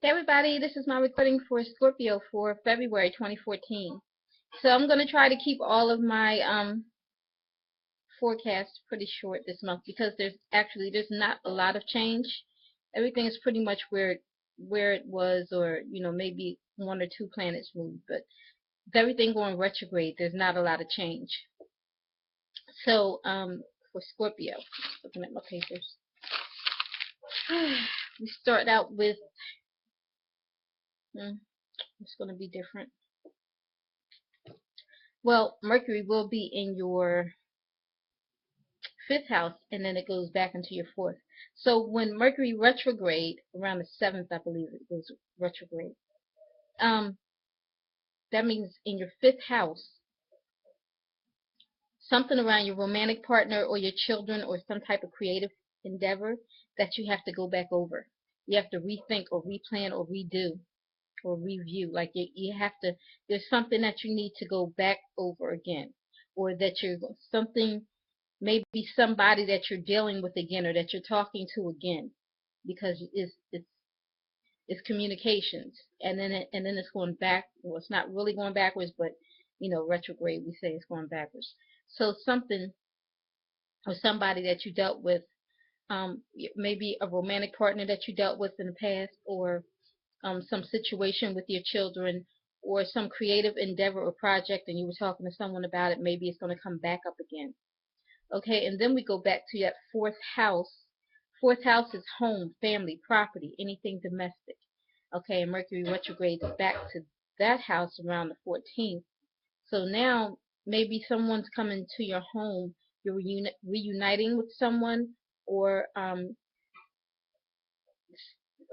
Hey everybody, this is my recording for Scorpio for February 2014. So I'm going to try to keep all of my forecasts pretty short this month because there's not a lot of change. Everything is pretty much where it was, or maybe one or two planets moved, but with everything going retrograde, there's not a lot of change. So for Scorpio, looking at my papers, we start out with it's going to be different. Well, Mercury will be in your fifth house, and then it goes back into your fourth. So when Mercury retrograde around the 7th, I believe it goes retrograde. That means in your fifth house, something around your romantic partner or your children or some type of creative endeavor that you have to go back over. You have to rethink or replan or redo or review. Like you have to. There's something that you need to go back over again, or that you're something. Maybe somebody that you're dealing with again, or that you're talking to again, because it's communications, and then it's going back. Well, it's not really going backwards, but retrograde, we say it's going backwards. So something or somebody that you dealt with, maybe a romantic partner that you dealt with in the past, or some situation with your children, or some creative endeavor or project, and you were talking to someone about it. Maybe it's going to come back up again. Okay, and then we go back to that fourth house. Fourth house is home, family, property, anything domestic. Okay, and Mercury retrogrades back to that house around the 14th. So now maybe someone's coming to your home. You're reuniting with someone, or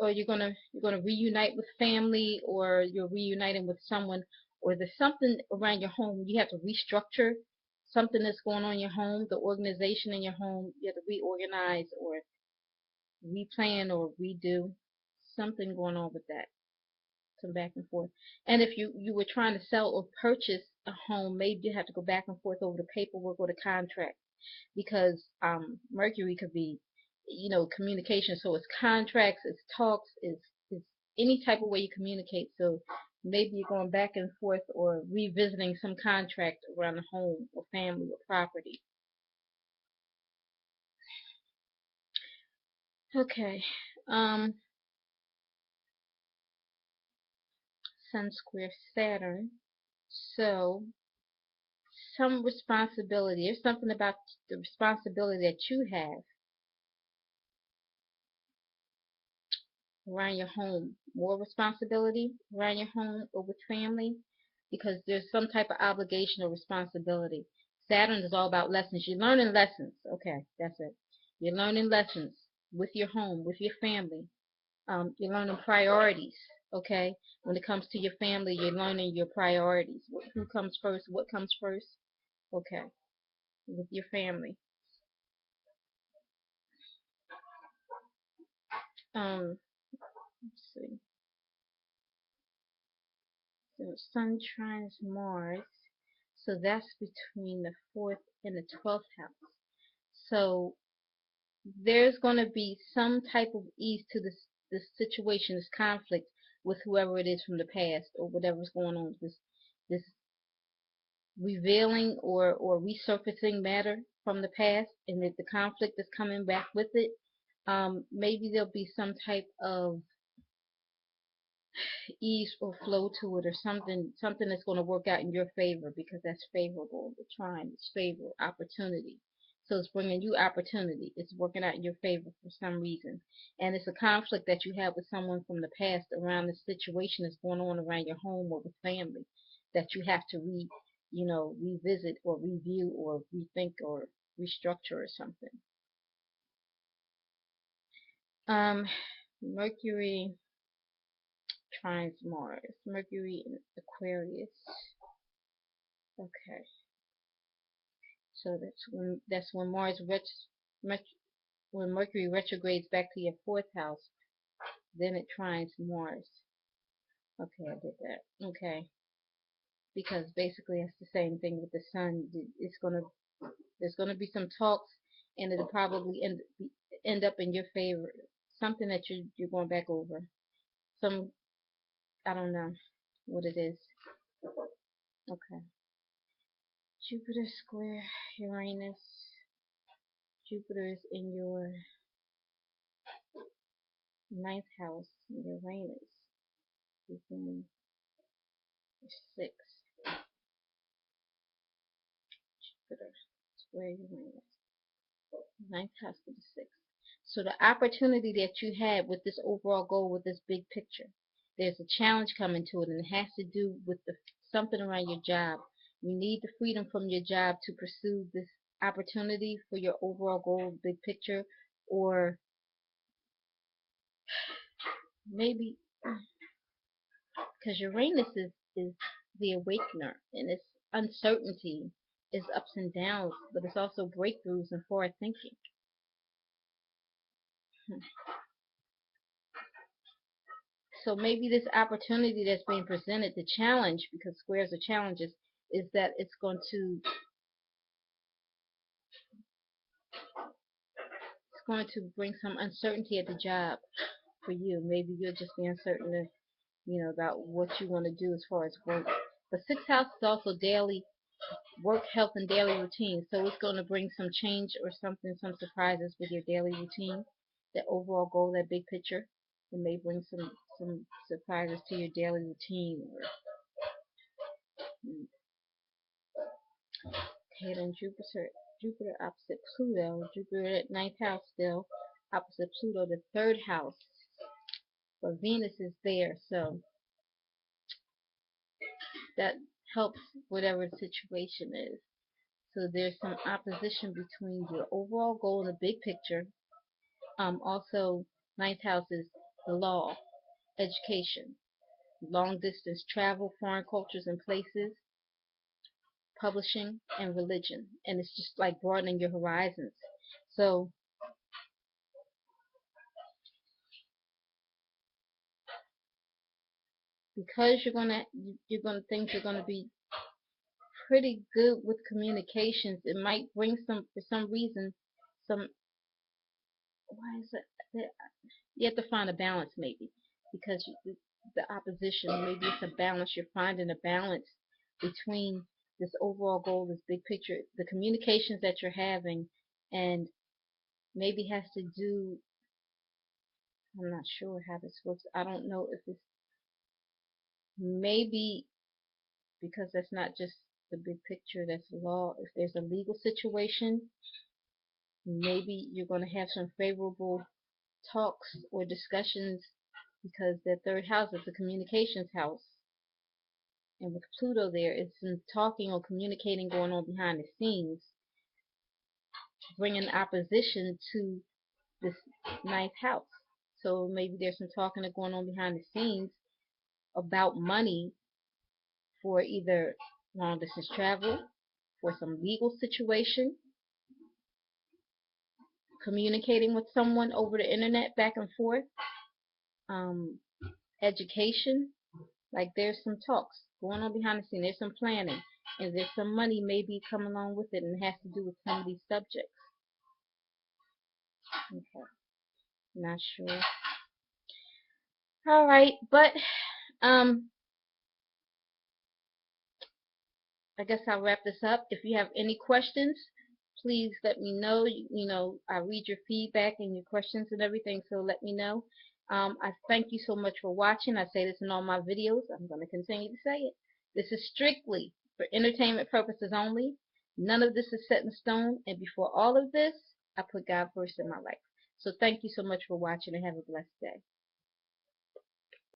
you're gonna reunite with family, or you're reuniting with someone, or there's something around your home you have to restructure. Something that's going on in your home, the organization in your home, you have to reorganize or replan or redo. Something going on with that. Some back and forth. And if you were trying to sell or purchase a home, maybe you have to go back and forth over the paperwork or the contract, because Mercury could be, communication. So it's contracts, it's talks, it's any type of way you communicate. So maybe you're going back and forth or revisiting some contract around the home or family or property. Okay. Sun square Saturn. So some responsibility. There's something about the responsibility that you have around your home. More responsibility around your home or with family, because there's some type of obligation or responsibility. Saturn is all about lessons. You're learning lessons. Okay, that's it. You're learning lessons with your home, with your family. You're learning priorities. Okay, when it comes to your family, you're learning your priorities. Who comes first? What comes first? Okay, with your family. Let's see. So Sun trines Mars. So that's between the fourth and the 12th house. So there's going to be some type of ease to this situation, this conflict with whoever it is from the past, or whatever's going on. This revealing or resurfacing matter from the past, and that the conflict is coming back with it. Maybe there'll be some type of ease or flow to it, or something that's going to work out in your favor, because that's favorable. The trine is favor, opportunity. So it's bringing you opportunity. It's working out in your favor for some reason. And it's a conflict that you have with someone from the past around the situation that's going on around your home or with family, that you have to revisit or review or rethink or restructure or something. Mercury trines Mars. Mercury in Aquarius. Okay. So that's when when Mercury retrogrades back to your fourth house, then it trines Mars. Okay, I did that. Okay. Because basically it's the same thing with the sun. There's gonna be some talks, and it'll probably end up in your favor. Something that you're going back over. some, I don't know what it is. Okay. Jupiter square Uranus. Jupiter is in your ninth house. Uranus is in your sixth. Jupiter square Uranus. Ninth house to the sixth. So the opportunity that you had with this overall goal, with this big picture, there's a challenge coming to it, and it has to do with something around your job. You need the freedom from your job to pursue this opportunity for your overall goal, big picture, or maybe because Uranus is the awakener, and its uncertainty is ups and downs, but it's also breakthroughs and forward thinking. So maybe this opportunity that's being presented, the challenge, because squares are challenges, is that it's going to bring some uncertainty at the job for you. Maybe you'll just be uncertain, about what you want to do as far as work. The sixth house is also daily work, health, and daily routine. So it's going to bring some change or something, some surprises with your daily routine. The overall goal, that big picture, it may bring some surprises to your daily routine. Okay, then Jupiter opposite Pluto. Jupiter at ninth house still opposite Pluto, the third house. But Venus is there, so that helps whatever the situation is. So there's some opposition between your overall goal and the big picture. Also, ninth house is the law, education, long distance travel, foreign cultures and places, publishing, and religion. And it's just like broadening your horizons. So because things are gonna be pretty good with communications, it might bring for some reason, some, why is it? You have to find a balance maybe, because the opposition, maybe it's a balance. You're finding a balance between this overall goal, this big picture, the communications that you're having, and maybe has to do, I'm not sure how this works. I don't know if it's maybe because that's not just the big picture, that's law. If there's a legal situation, maybe you're going to have some favorable talks or discussions, because the third house is the communications house. And with Pluto there, it's some talking or communicating going on behind the scenes, bringing opposition to this ninth house. So maybe there's some talking that's going on behind the scenes about money for either long distance travel, for some legal situation, communicating with someone over the internet back and forth, education. Like there's some talks going on behind the scenes. There's some planning, and there's some money maybe come along with it, and it has to do with some of these subjects. Okay, not sure. All right, but I guess I'll wrap this up. If you have any questions, please let me know. I read your feedback and your questions and everything, so let me know. I thank you so much for watching. I say this in all my videos. I'm going to continue to say it. This is strictly for entertainment purposes only. None of this is set in stone. And before all of this, I put God first in my life. So thank you so much for watching, and have a blessed day.